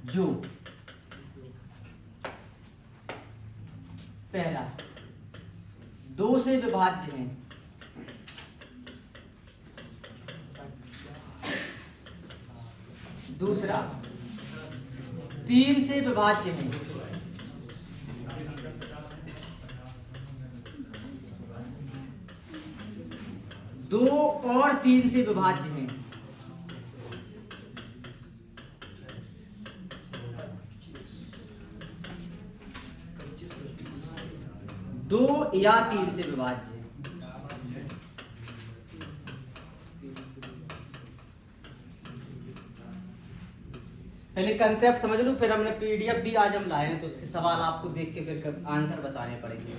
जो पहला 2 से विभाज्य हैं, दूसरा 3 से विभाज्य हैं, दो और 3 से विभाज्य हैं, दो या 3 से विभाज्य है। पहले कंसेप्ट समझ लो, फिर हमने पीडीएफ भी आज हम लाए हैं, तो उसके सवाल आपको देख के फिर आंसर बताने पड़ेंगे।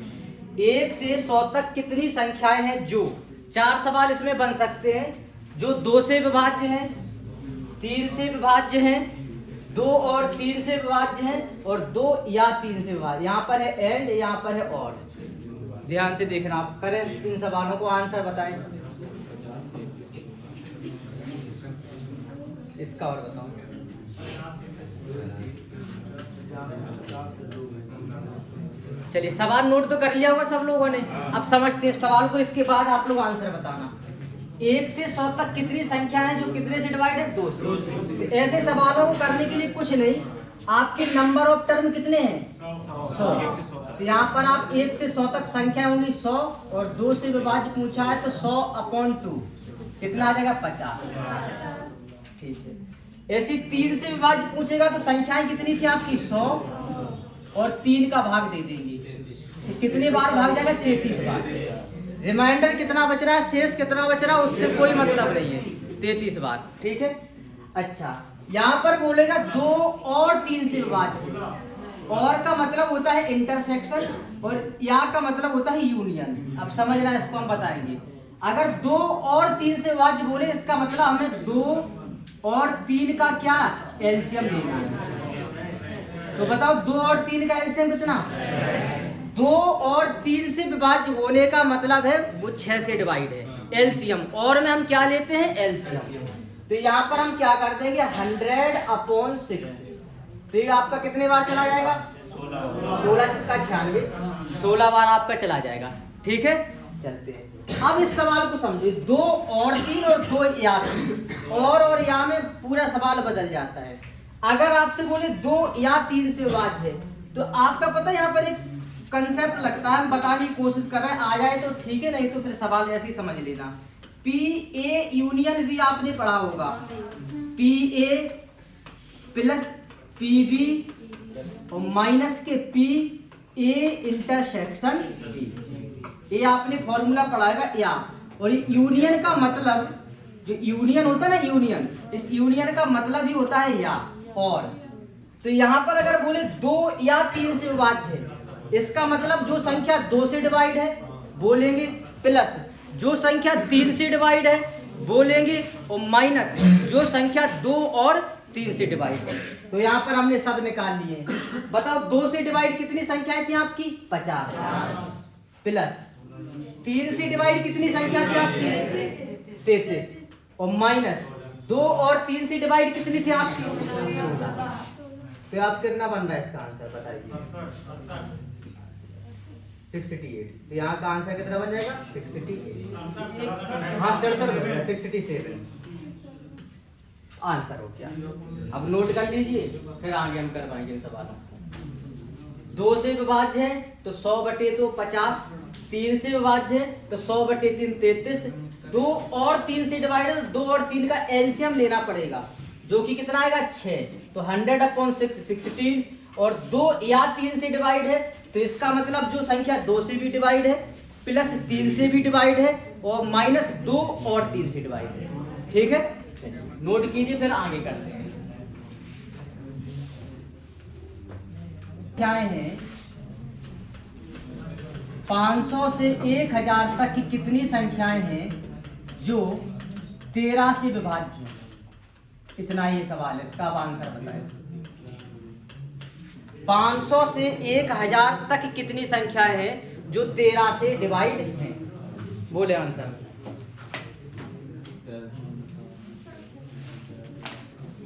1 से 100 तक कितनी संख्याएं हैं जो, 4 सवाल इसमें बन सकते हैं। जो 2 से विभाज्य हैं, 3 से विभाज्य हैं, 2 और 3 से विभाज्य हैं, और 2 या 3 से विभाज्य। यहाँ पर है एंड, यहाँ पर है और। ध्यान से देखना, आप करें इन सवालों को, आंसर बताएं। इसका और बताओ। चलिए, सवाल नोट तो कर लिया होगा सब लोगों ने। अब समझते हैं सवाल को, इसके बाद आप लोग आंसर बताना। 1 से 100 तक कितनी संख्या है जो कितने से डिवाइड है? 2 से। तो ऐसे सवालों को करने के लिए कुछ नहीं, आपके नंबर ऑफ टर्म कितने हैं? 100। तो यहाँ पर आप 1 से 100 तक संख्या होंगी 100, और 2 से विभाज्य पूछा है तो 100/2 कितना आ जाएगा? 50। ठीक है। ऐसी 3 से विभाज्य पूछेगा तो संख्याएं कितनी थी आपकी? 100, और 3 का भाग दे देंगे तो कितने बार भाग जाएगा? 33 बार। रिमाइंडर कितना बच रहा है, शेष कितना बच रहा है, उससे कोई मतलब नहीं है, 33 बार। ठीक है। अच्छा, यहाँ पर बोलेगा 2 और 3 से विभाज्य। और का मतलब होता है इंटरसेक्शन, और या का मतलब होता है यूनियन। अब समझना, इसको हम बताएंगे। अगर 2 और 3 से विभाज्य बोले, इसका मतलब हमें 2 और 3 का क्या एलसीएम लेना है। तो बताओ 2 और 3 का एलसीएम कितना? 2 और 3 से विभाज्य होने का मतलब है वो 6 से डिवाइड है। एलसीएम और में हम क्या लेते हैं? एलसीएम। तो यहाँ पर हम क्या कर देंगे? 100/6। तो ये आपका कितने बार चला जाएगा? 16 का 96, 16 बार आपका चला जाएगा। ठीक है, चलते हैं। अब इस सवाल को समझिए, 2 और 3 और 2 या 3, और या में पूरा सवाल बदल जाता है। अगर आपसे बोले 2 या 3 से विभाज्य है, तो आपका पता है यहाँ पर एक कंसेप्ट लगता है, हम बताने की कोशिश कर रहे हैं, आ जाए तो ठीक है, नहीं तो फिर सवाल ऐसे ही समझ लेना। पी ए यूनियन भी आपने पढ़ा होगा, P A plus P B और माइनस के पी ए इंटरसेक्शन बी, ये आपने फॉर्मूला पढ़ाएगा। या और यूनियन का मतलब, जो यूनियन होता है ना, यूनियन, इस यूनियन का मतलब ही होता है या और। तो यहाँ पर अगर बोले 2 या 3 से विभाज्य है, इसका मतलब जो संख्या 2 से डिवाइड है बोलेंगे, प्लस जो संख्या 3 से डिवाइड है बोलेंगे, और माइनस जो संख्या 2 और 3 से डिवाइड है। तो यहाँ पर हमने सब निकाल लिए। बताओ 2 से डिवाइड कितनी संख्याएं थी आपकी? 50, प्लस 3 से डिवाइड कितनी संख्या थी आपकी? 33, और माइनस 2 और 3 से डिवाइड कितनी थी आपकी? 16। तो आप कितना बन रहा है इसका आंसर बताइए? 68। तो यहाँ का आंसर कितना बन जाएगा? 68। हाँ, 67 आंसर हो गया। अब नोट कर लीजिए, फिर आगे हम करवाएंगे इन सवालों। 2 से विभाज्य है तो 100/2 50, 3 से विभाज्य है तो 100/3 33, 2 और 3 से डिवाइड है तो 2 और 3 का एलसीएम लेना पड़ेगा, जो कि कितना आएगा? 6। तो 100/6 16, और 2 या 3 से डिवाइड है तो इसका मतलब जो संख्या 2 से भी डिवाइड है, प्लस 3 से भी डिवाइड है, और माइनस 2 और 3 से डिवाइड है। ठीक है, नोट कीजिए, फिर आगे करते हैं। क्या है 500 से 1000 तक की कितनी संख्याएं हैं जो 13 से विभाज्य हैं? इतना ही सवाल है, इसका आप आंसर बताएं। 500 से 1000 तक कितनी संख्याएं हैं जो 13 से डिवाइड हैं? बोले आंसर।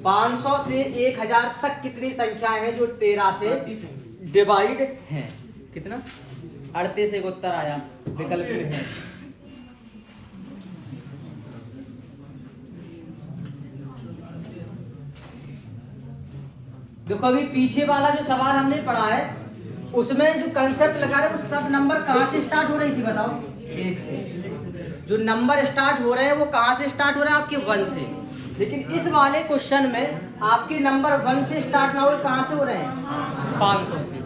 500 से 1000 तक कितनी संख्याएं हैं जो 13 से डिवाइड हैं? कितना? 38 एक उत्तर आया विकल्प में है। देखो अभी पीछे वाला जो सवाल हमने पढ़ा है उसमें जो कंसेप्ट लगा रहे हैं वो सब नंबर कहाँ से स्टार्ट हो रही थी बताओ? 1 से। जो नंबर स्टार्ट हो रहे हैं वो कहाँ से स्टार्ट हो रहे हैं? आपके 1 से। लेकिन इस वाले क्वेश्चन में आपके नंबर 1 से स्टार्ट ना हो कहाँ से हो रहे हैं? 500 से।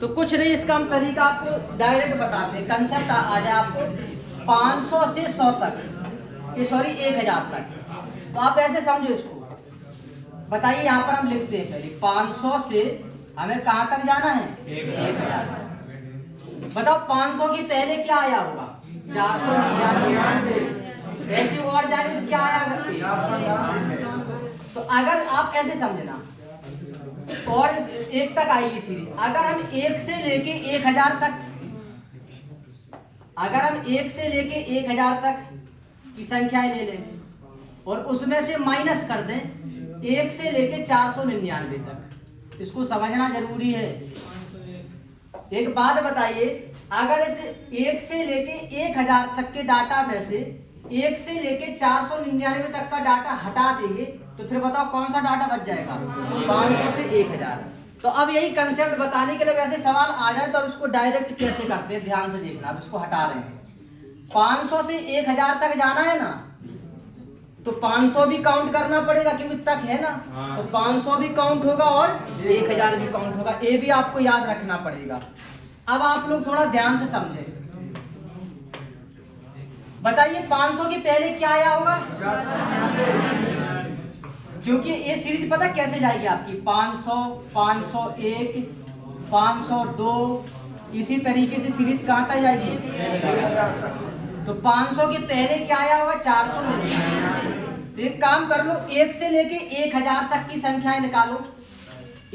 तो कुछ नहीं, इसका हम तरीका आपको डायरेक्ट बताते हैं। कंसेप्ट आ जाए आपको 500 से 100 तक, 1000 तक। तो आप ऐसे समझो इसको, बताइए यहाँ पर हम लिखते हैं पहले 500 से हमें कहाँ तक जाना है? 1000। बताओ 500 की पहले क्या आया होगा? 499। ऐसे और जाएंगे तो क्या आया? तो अगर आप ऐसे समझना और 1 तक आएगी सीरीज। अगर हम 1 से लेके 1000 तक, अगर हम 1 से लेके 1000 तक की संख्याएं ले लें और उसमें से माइनस कर दें 1 से लेके 499 तक, इसको समझना जरूरी है। एक बात बताइए, अगर इस 1 से लेके 1000 तक के डाटा में से 1 से लेके 499 तक का डाटा हटा देंगे तो फिर बताओ कौन सा डाटा बच जाएगा? 500 से 1000। तो अब यही कंसेप्ट बताने के लिए वैसे सवाल आ जाए तो अब इसको डायरेक्ट कैसे करते हैं ध्यान से देखना। अब इसको हटा रहे हैं, 500 से 1000 तक जाना है ना, तो 500 भी काउंट करना पड़ेगा क्योंकि तक है ना। तो 500 भी काउंट होगा और 1000 भी काउंट होगा, ये भी आपको याद रखना पड़ेगा। अब आप लोग थोड़ा ध्यान से समझें, बताइए 500 के पहले क्या आया होगा? क्योंकि ये सीरीज पता कैसे जाएगी आपकी 500, 501, 502, इसी तरीके से सीरीज कहाँ तक जाएगी? तो 500 के पहले क्या आया होगा? 499। एक काम कर लो, 1 से लेके 1000 तक की संख्याएं निकालो।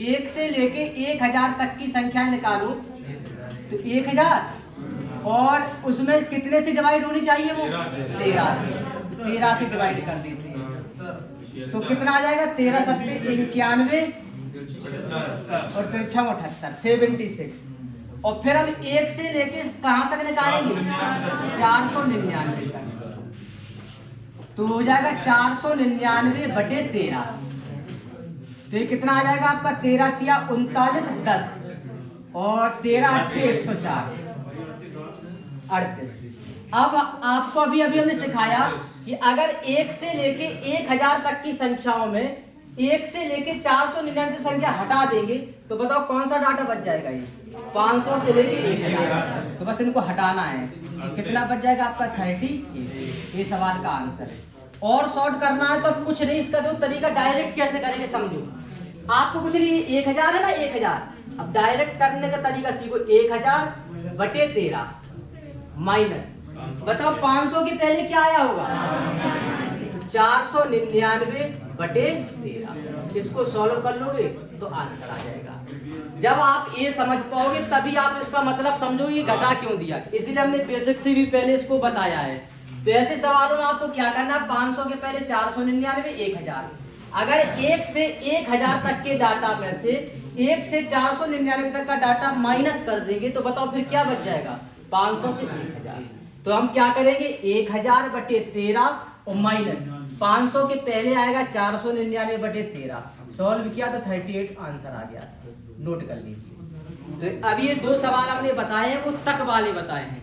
1 से लेके 1000 तक की संख्याएं निकालो तो 1000 और उसमें कितने से डिवाइड होनी चाहिए? वो 13 से डिवाइड कर देते हैं तो कितना आ जाएगा? 13 सत्ते 91 और फिर 6 78, 76। और फिर हम 1 से लेके कहां तक निकालेंगे? 499 तक। तो हो जाएगा 499 बटे 13। तो ये कितना आ जाएगा आपका? 13 तिया 39 10 और 13 अट्ठे 104 38। अब आपको अभी हमने सिखाया कि अगर 1 से लेके 1000 तक की संख्याओं में 1 से लेके 499 संख्या हटा देंगे तो बताओ कौन सा डाटा बच जाएगा? ये 500 से लेके 1000। तो बस इनको हटाना है, कितना बच जाएगा आपका? 30। ये सवाल का आंसर है। और शॉर्ट करना है तो कुछ नहीं, इसका जो तरीका डायरेक्ट कैसे करेंगे समझो। आपको कुछ नहीं, 1000 है ना, 1000। अब डायरेक्ट करने का तरीका सीखो। 1000 बटे 13 माइनस, बताओ 500 के पहले क्या आया होगा? 499 बटे 13। इसको सॉल्व कर लोगे तो आंसर आ जाएगा। जब आप ये समझ पाओगे तभी आप इसका मतलब समझोगे ये घटा क्यों दिया। इसीलिए हमने बेसिक से भी पहले इसको बताया है। तो ऐसे सवालों में आपको क्या करना है? 500 के पहले 499, 1000। अगर 1 से 1000 तक के डाटा में से 1 से 499 तक का डाटा माइनस कर देंगे तो बताओ फिर क्या बच जाएगा? 500 से 1000। तो हम क्या करेंगे? 1000 बटे 13 और माइनस 500 के पहले आएगा 499 बटे 13। सॉल्व किया तो 38 आंसर आ गया। नोट कर लीजिए। तो अब ये 2 सवाल हमने बताए हैं वो तक वाले बताए हैं।